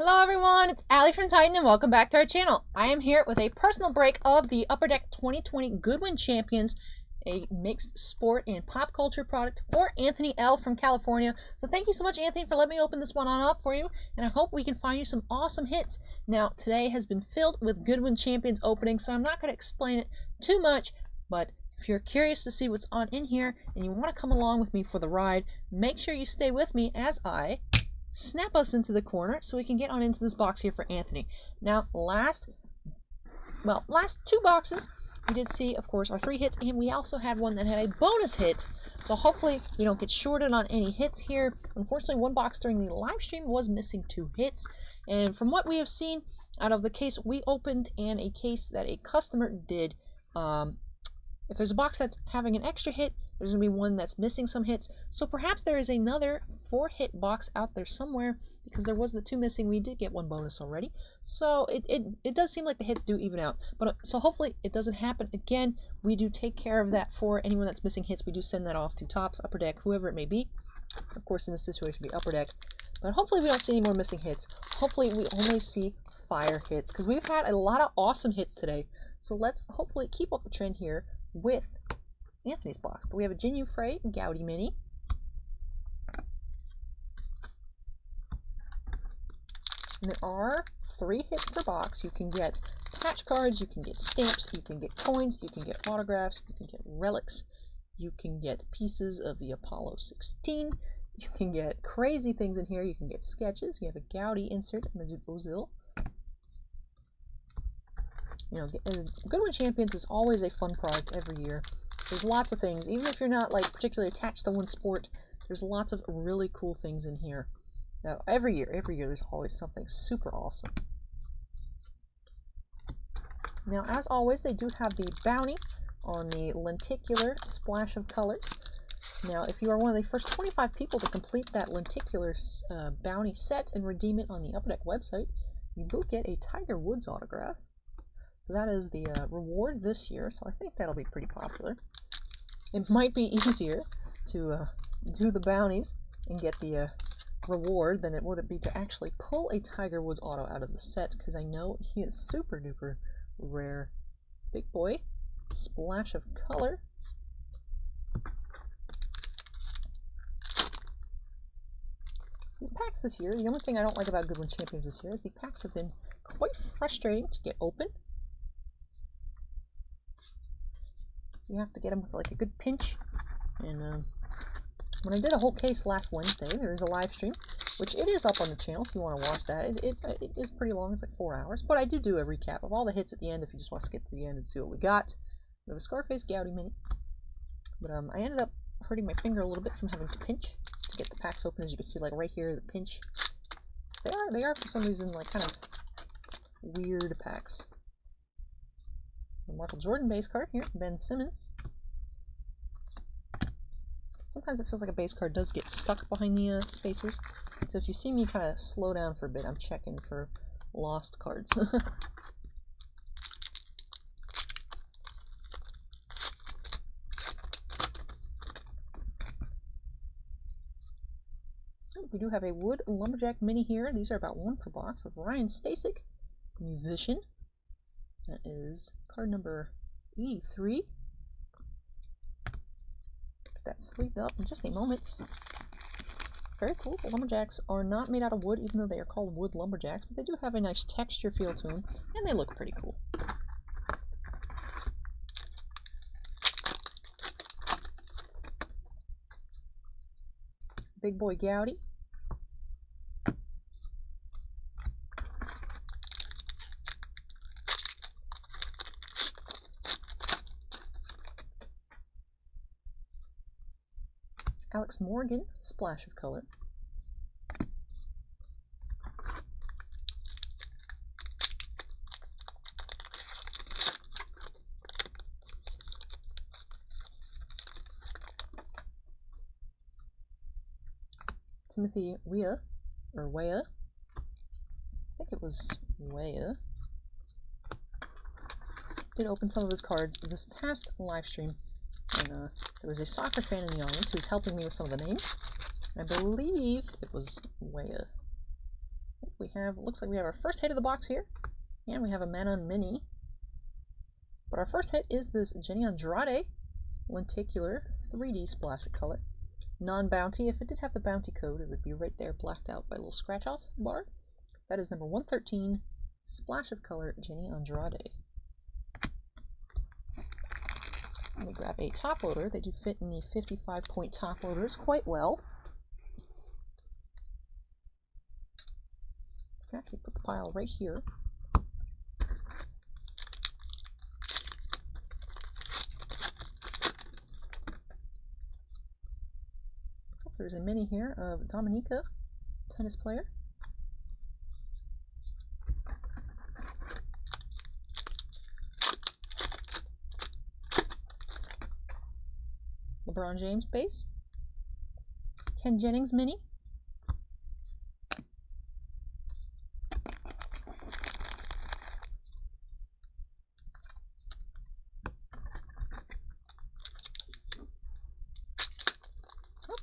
Hello everyone, it's Allie from Titan and welcome back to our channel. I am here with a personal break of the Upper Deck 2020 Goodwin Champions, a mixed sport and pop culture product for Anthony L. from California. So thank you so much, Anthony, for letting me open this one on up for you, and I hope we can find you some awesome hits. Now, today has been filled with Goodwin Champions openings, so I'm not going to explain it too much, but if you're curious to see what's on in here and you want to come along with me for the ride, make sure you stay with me as I snap us into the corner so we can get on into this box here for Anthony. Now, last two boxes, we did see, of course, our 3 hits, and we also had one that had a bonus hit. So hopefully we don't get shorted on any hits here. Unfortunately, one box during the live stream was missing 2 hits. And from what we have seen out of the case we opened and a case that a customer did, if there's a box that's having an extra hit, there's going to be one that's missing some hits. So perhaps there is another 4-hit box out there somewhere, because there was the 2 missing. We did get 1 bonus already. So it does seem like the hits do even out. But so hopefully it doesn't happen again. We do take care of that for anyone that's missing hits. We do send that off to Tops, Upper Deck, whoever it may be. Of course, in this situation, it would be Upper Deck. But hopefully we don't see any more missing hits. Hopefully we only see fire hits, because we've had a lot of awesome hits today. So let's hopefully keep up the trend here with Anthony's box. But we have a Jin Frey Gaudy Mini. And there are 3 hits per box. You can get patch cards, you can get stamps, you can get coins, you can get autographs, you can get relics, you can get pieces of the Apollo 16, you can get crazy things in here, you can get sketches, you have a Gaudy insert, Mesut Ozil. You know, Goodwin Champions is always a fun product every year. There's lots of things, even if you're not like particularly attached to one sport, there's lots of really cool things in here. Now, every year there's always something super awesome. Now, as always, they do have the bounty on the lenticular splash of colors. Now, if you are one of the first 25 people to complete that lenticular bounty set and redeem it on the Upper Deck website, you will get a Tiger Woods autograph. So that is the reward this year, so I think that'll be pretty popular. It might be easier to do the bounties and get the reward than it would be to actually pull a Tiger Woods auto out of the set, because I know he is super duper rare. Big boy, splash of color. These packs this year, the only thing I don't like about Goodwin Champions this year is the packs have been quite frustrating to get open. You have to get them with like a good pinch. And when I did a whole case last Wednesday, there is a live stream, which it is up on the channel if you want to watch that. It is pretty long, it's like 4 hours, but I do a recap of all the hits at the end if you just want to skip to the end and see what we got. We have a Scarface Gaudy Mini, but I ended up hurting my finger a little bit from having to pinch to get the packs open. As you can see, like right here, the pinch. They are for some reason like kind of weird packs. The Michael Jordan base card here, Ben Simmons. Sometimes it feels like a base card does get stuck behind the spacers. So if you see me kind of slow down for a bit, I'm checking for lost cards. We do have a Wood Lumberjack Mini here. These are about 1 per box with Ryan Stasek, musician. That is card number 83. Get that sleeved up in just a moment. Very cool. The Lumberjacks are not made out of wood, even though they are called Wood Lumberjacks, but they do have a nice texture feel to them, and they look pretty cool. Big Boy Gaudy. Alex Morgan, splash of color. Timothy Weah, or Weah. I think it was Weah. Did open some of his cards this past live stream. And there was a soccer fan in the audience who was helping me with some of the names. I believe it was Weah. looks like we have our first hit of the box here, and we have a Manon Mini. But our first hit is this Jenny Andrade lenticular 3D splash of color. Non-bounty. If it did have the bounty code, it would be right there, blacked out by a little scratch off bar. That is number 113, splash of color, Jenny Andrade. Let me grab a top loader. They do fit in the 55-point top loaders quite well. I can actually put the pile right here. There's a mini here of Dominica, tennis player. LeBron James base. Ken Jennings mini.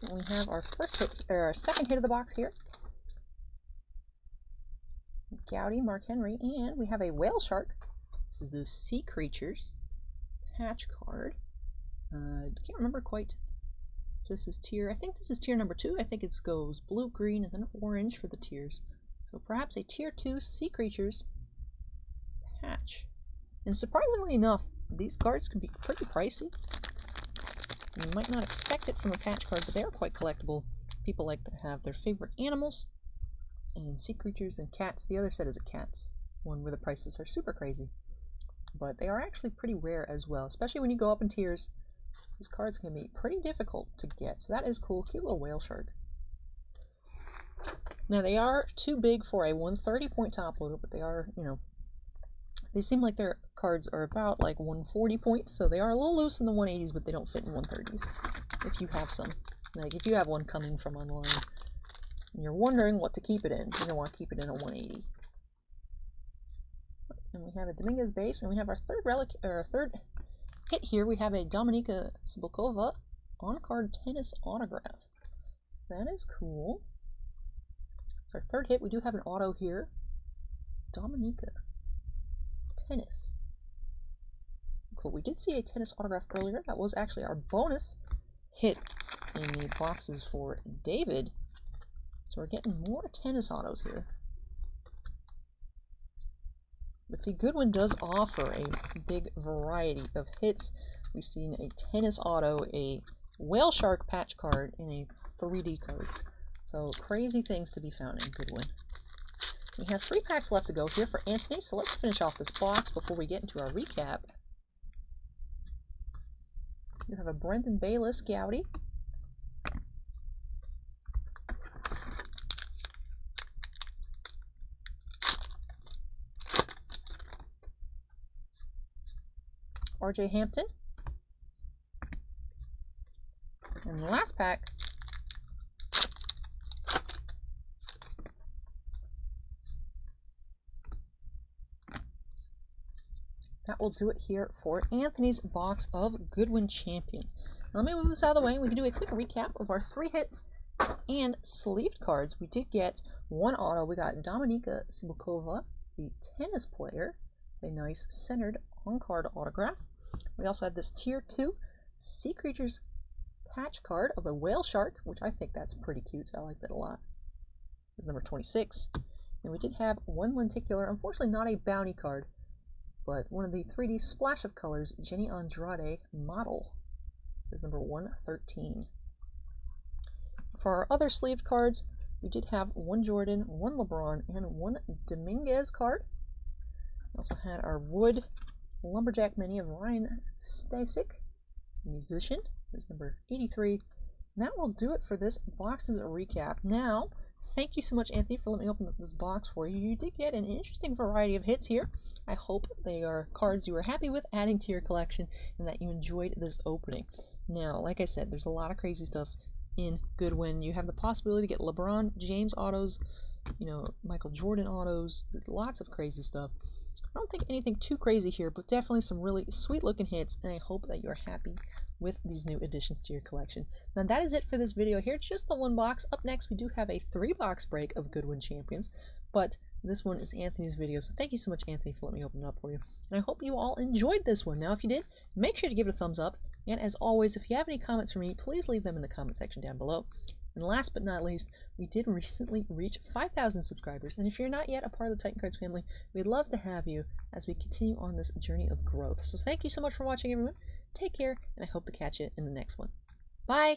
And we have our first hit, or our second hit of the box here. Gowdy, Mark Henry, and we have a whale shark. This is the Sea Creatures patch card. I can't remember quite. This is tier, I think this is tier number 2. I think it goes blue, green, and then orange for the tiers. So perhaps a tier 2 Sea Creatures patch. And surprisingly enough, these cards can be pretty pricey. You might not expect it from a patch card, but they are quite collectible. People like to have their favorite animals, and Sea Creatures and cats. The other set is a cats one where the prices are super crazy. But they are actually pretty rare as well, especially when you go up in tiers. These cards can be pretty difficult to get, so that is cool. Cute little whale shark. Now, they are too big for a 130-point top loader, but they are, you know, they seem like their cards are about like 140 points, so they are a little loose in the 180s, but they don't fit in 130s. If you have some. Like, if you have one coming from online, and you're wondering what to keep it in, you're going to want to keep it in a 180. And we have a Dominguez base, and we have our third relic, or our third hit here. We have a Dominika Cibulkova on-card tennis autograph. So that is cool. It's our third hit. We do have an auto here. Dominika tennis. Cool. We did see a tennis autograph earlier. That was actually our bonus hit in the boxes for David. So we're getting more tennis autos here. But see, Goodwin does offer a big variety of hits. We've seen a tennis auto, a whale shark patch card, and a 3D card. So crazy things to be found in Goodwin. We have 3 packs left to go here for Anthony, so let's finish off this box before we get into our recap. You have a Brendan Bayless Gowdy. RJ Hampton. And the last pack, that will do it here for Anthony's box of Goodwin Champions. Now let me move this out of the way and we can do a quick recap of our 3 hits and sleeved cards. We did get 1 auto. We got Dominika Cibulkova, the tennis player, a nice centered on-card autograph. We also had this tier 2 Sea Creatures patch card of a whale shark, which I think that's pretty cute. I like that a lot. It's number 26. And we did have 1 lenticular, unfortunately not a bounty card, but one of the 3D splash of colors, Jenny Andrade model, is number 113. For our other sleeved cards, we did have 1 Jordan, 1 LeBron, and 1 Dominguez card. We also had our wood lumberjack mini of Ryan Stasik, musician, is number 83. And that will do it for this box's recap. Now, thank you so much, Anthony, for letting me open this box for you. You did get an interesting variety of hits here. I hope they are cards you were happy with adding to your collection and that you enjoyed this opening. Now, like I said, there's a lot of crazy stuff in Goodwin. You have the possibility to get LeBron James autos, you know, Michael Jordan autos, lots of crazy stuff. I don't think anything too crazy here, but definitely some really sweet looking hits, and I hope that you're happy with these new additions to your collection. Now that is it for this video here, just the 1 box. Up next we do have a 3 box break of Goodwin Champions. but this one is Anthony's video, so thank you so much, Anthony, for letting me open it up for you. And I hope you all enjoyed this one. Now, if you did, make sure to give it a thumbs up. And as always, if you have any comments for me, please leave them in the comment section down below. And last but not least, we did recently reach 5,000 subscribers. And if you're not yet a part of the Titan Cards family, we'd love to have you as we continue on this journey of growth. So thank you so much for watching, everyone. Take care, and I hope to catch you in the next one. Bye!